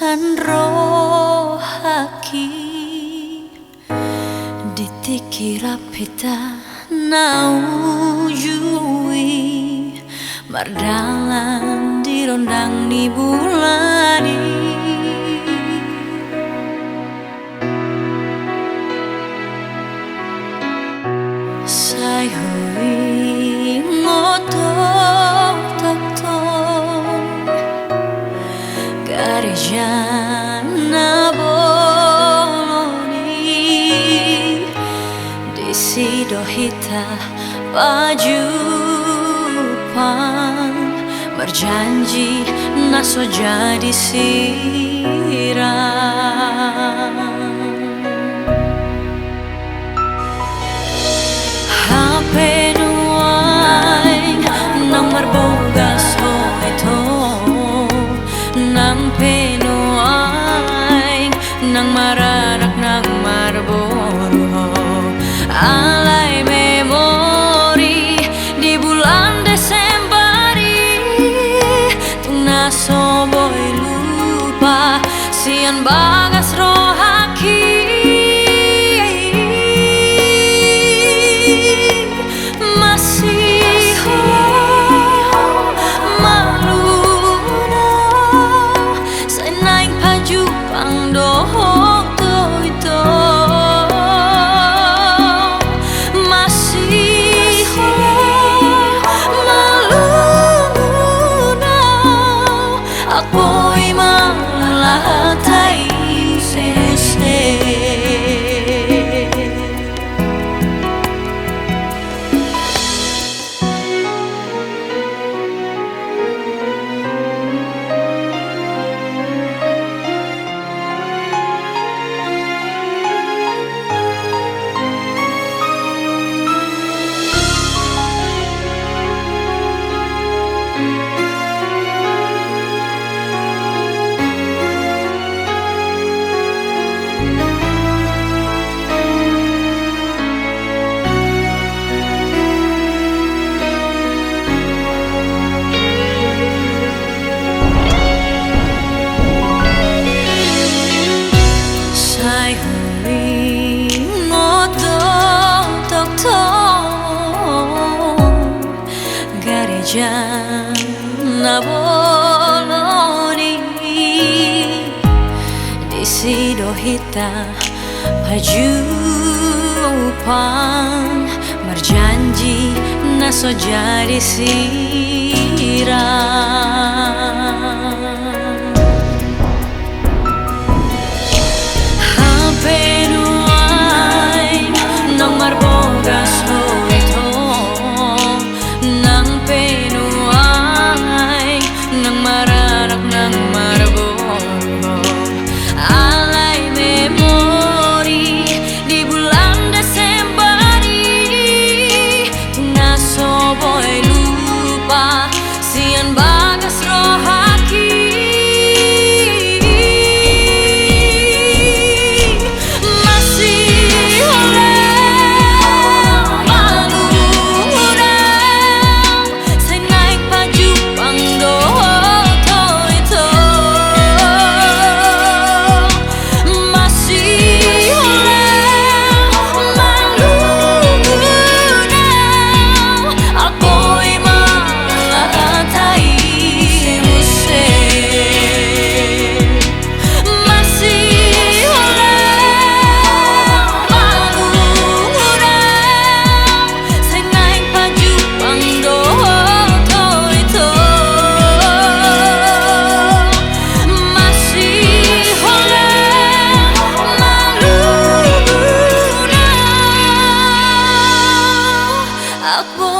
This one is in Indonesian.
san rohaki ditikira pita naujui mardalan dirondang di bulani sayhui ngotok tok tok garejana boloni disidohita pajupang berjanji naso jadi sirang HP nuai nang marbogas ho ito nang penuai nang mararak nang marboruho alay memori di bulan Desembari tung naso boy lupa sian bagas rohaki ako'y malahatay sese naboloni disidohita pajupang berjanji naso jadi sirang HP nuai nang marbogas ho ito nang penuai nang mararak nang marbogo alay memori di bulan Desembari tung naso boy lupa sian bagas rohaki aku